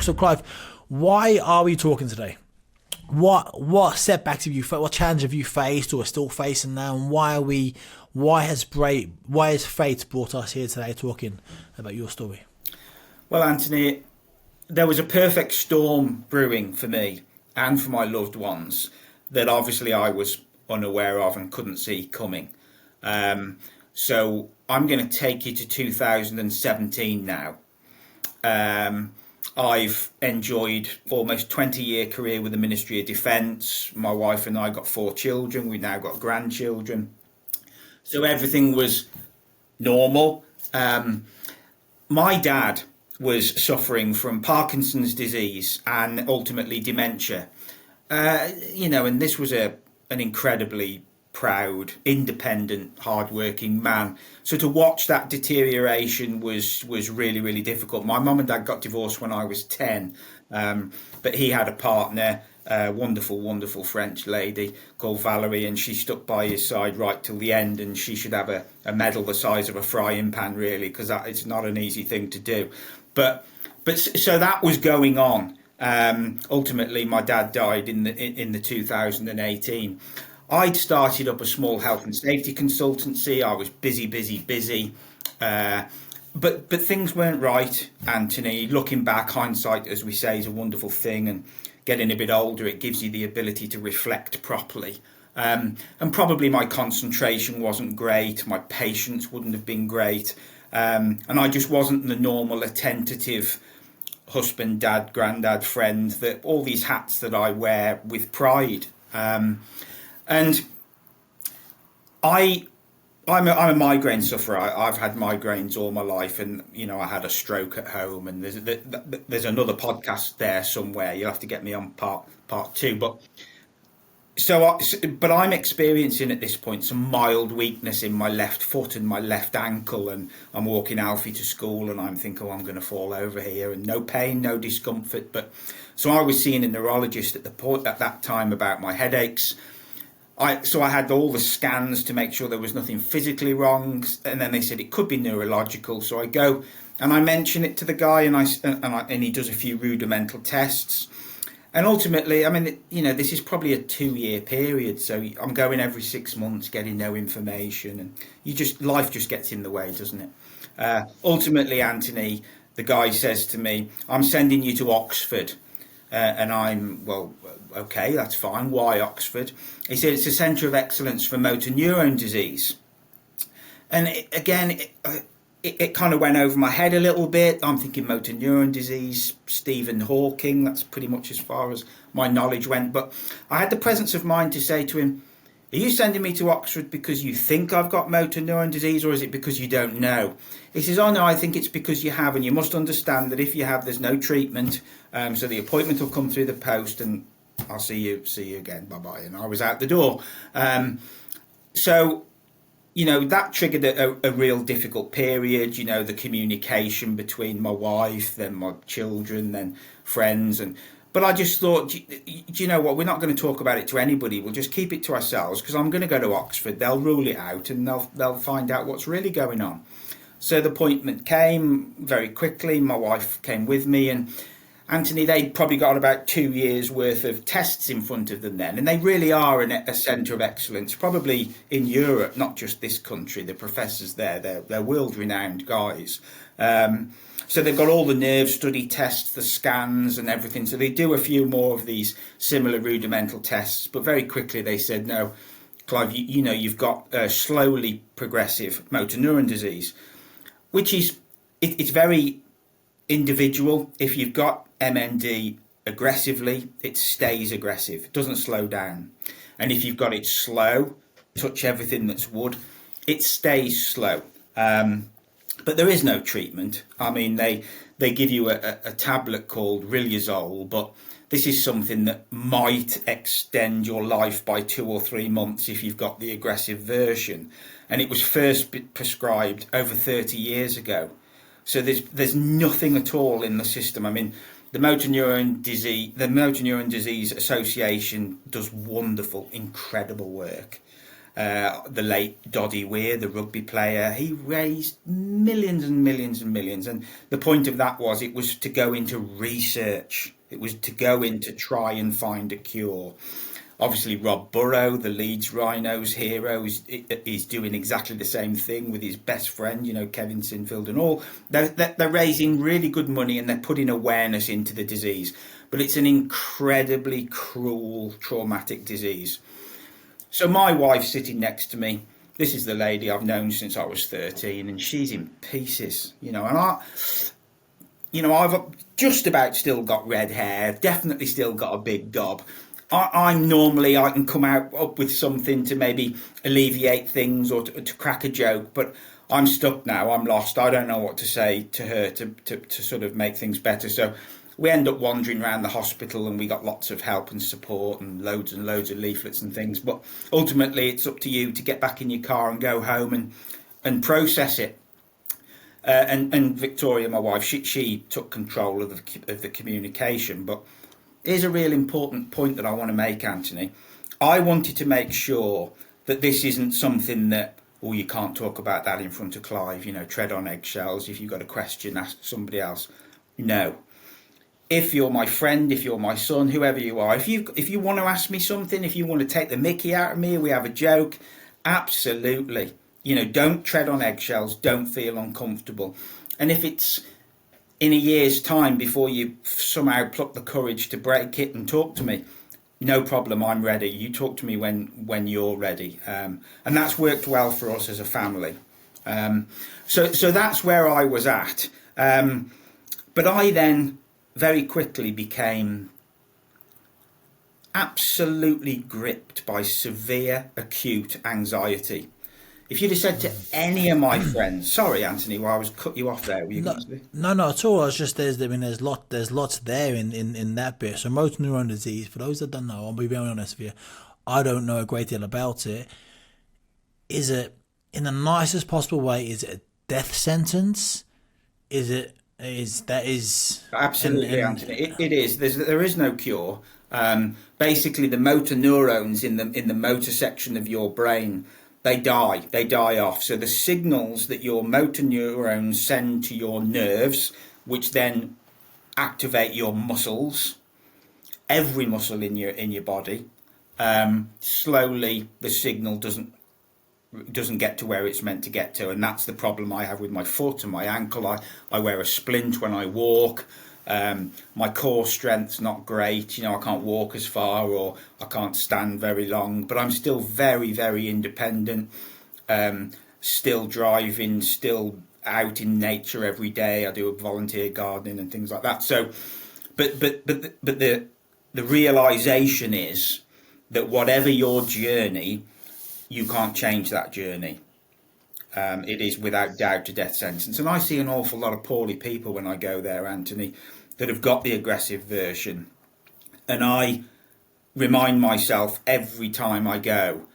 So Clive, why are we talking today? What setbacks have you, what challenge have you faced or are still facing now, and why has fate brought us here today talking about your story? Well, Anthony, there was a perfect storm brewing for me and for my loved ones that obviously I was unaware of and couldn't see coming. So I'm going to take you to 2017 now. I've enjoyed almost 20-year career with the Ministry of Defence. My wife and I got 4 children. We've now got grandchildren. So everything was normal. My dad was suffering from Parkinson's disease and ultimately dementia. And this was an incredibly proud, independent, hard-working man. So to watch that deterioration was really, really difficult. My mum and dad got divorced when I was 10, but he had a partner, a wonderful French lady called Valerie, and she stuck by his side right till the end, and she should have a medal the size of a frying pan, really, because it's not an easy thing to do. But so that was going on. Ultimately, my dad died in the 2018. I'd started up a small health and safety consultancy. I was busy. But things weren't right, Anthony. Looking back, hindsight, as we say, is a wonderful thing. And getting a bit older, it gives you the ability to reflect properly. And probably my concentration wasn't great. My patience wouldn't have been great. And I just wasn't the normal attentive husband, dad, granddad, friend, that all these hats that I wear with pride. And I'm a migraine sufferer. I've had migraines all my life, and I had a stroke at home. And there's another podcast there somewhere. You'll have to get me on part 2. But I'm experiencing at this point some mild weakness in my left foot and my left ankle, and I'm walking Alfie to school, and I'm thinking, I'm going to fall over here, and no pain, no discomfort. But so I was seeing a neurologist at that time about my headaches. I had all the scans to make sure there was nothing physically wrong, and then they said it could be neurological. So I go and I mention it to the guy, and he does a few rudimental tests. And ultimately, this is probably a 2-year period. So I'm going every 6 months, getting no information, and life just gets in the way, doesn't it? Ultimately, Anthony, the guy says to me, "I'm sending you to Oxford." And I'm, well, okay, that's fine. Why Oxford? He said it's a centre of excellence for motor neurone disease. And it kind of went over my head a little bit. I'm thinking motor neurone disease, Stephen Hawking, that's pretty much as far as my knowledge went. But I had the presence of mind to say to him, "Are you sending me to Oxford because you think I've got motor neuron disease, or is it because you don't know?" He says, "Oh no, I think it's because you have, and you must understand that if you have, there's no treatment. So the appointment will come through the post, and I'll see you again, bye-bye." And I was out the door. So that triggered a real difficult period, the communication between my wife, then my children, then friends. But I just thought, do you know what? We're not going to talk about it to anybody. We'll just keep it to ourselves, because I'm going to go to Oxford. They'll rule it out, and they'll find out what's really going on. So the appointment came very quickly. My wife came with me, and Anthony, they'd probably got about 2 years worth of tests in front of them then. And they really are a centre of excellence, probably in Europe, not just this country. The professors there, they're world-renowned guys. So they've got all the nerve study tests, the scans and everything. So they do a few more of these similar rudimental tests. But very quickly they said, "No, Clive, you've got slowly progressive motor neuron disease," which is, it's very individual. If you've got MND aggressively, it stays aggressive. It doesn't slow down. And if you've got it slow, touch everything that's wood, it stays slow. But there is no treatment. They give you a tablet called Riluzole, but this is something that might extend your life by 2 or 3 months if you've got the aggressive version. And it was first prescribed over 30 years ago. So there's nothing at all in the system. The Motor Neuron Disease Association does wonderful, incredible work. The late Doddy Weir, the rugby player, he raised millions and millions and millions. And the point of that was it was to go into research. It was to go in to try and find a cure. Obviously, Rob Burrow, the Leeds Rhinos hero, is doing exactly the same thing with his best friend, Kevin Sinfield and all. They're raising really good money and they're putting awareness into the disease. But it's an incredibly cruel, traumatic disease. So my wife's sitting next to me. This is the lady I've known since I was 13, and she's in pieces, and I've just about still got red hair, definitely still got a big gob. I can come up with something to maybe alleviate things or to crack a joke, but I'm stuck now. I'm lost. I don't know what to say to her to sort of make things better. So we end up wandering around the hospital, and we got lots of help and support and loads of leaflets and things. But ultimately, it's up to you to get back in your car and go home and process it. And Victoria, my wife, she took control of the communication. But here's a real important point that I want to make, Anthony. I wanted to make sure that this isn't something that, you can't talk about that in front of Clive, tread on eggshells. If you've got a question, ask somebody else. No. If you're my friend, if you're my son, whoever you are, if you want to ask me something, if you want to take the mickey out of me, we have a joke, absolutely. Don't tread on eggshells, don't feel uncomfortable. And if it's in a year's time before you somehow pluck the courage to break it and talk to me, no problem, I'm ready. You talk to me when you're ready. And that's worked well for us as a family. So that's where I was at. But I then very quickly became absolutely gripped by severe acute anxiety. If you'd have said to any of my friends, sorry, Anthony, I was cut you off there. Were you going to say? No, not at all. It's just there's lots there in that bit. So motor neuron disease, for those that don't know, I'll be very honest with you, I don't know a great deal about it. Is it, in the nicest possible way, is it a death sentence? Absolutely, Anthony. It is. There is no cure. Basically, the motor neurons in the motor section of your brain, they die off. So the signals that your motor neurons send to your nerves, which then activate your muscles, every muscle in your body, slowly the signal doesn't get to where it's meant to get to, and that's the problem I have with my foot and my ankle. I wear a splint when I walk. My core strength's not great. I can't walk as far, or I can't stand very long, but I'm still very, very independent, still driving, still out in nature every day. I do volunteer gardening and things like that. So but the realization is that whatever your journey, you can't change that journey. It is without doubt a death sentence. And I see an awful lot of poorly people when I go there, Anthony, that have got the aggressive version. And I remind myself every time I go,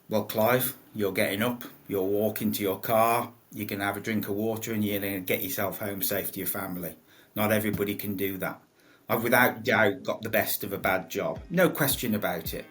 well, Clive, you're getting up, you're walking to your car, you can have a drink of water, and you're going to get yourself home safe to your family. Not everybody can do that. I've without doubt got the best of a bad job. No question about it.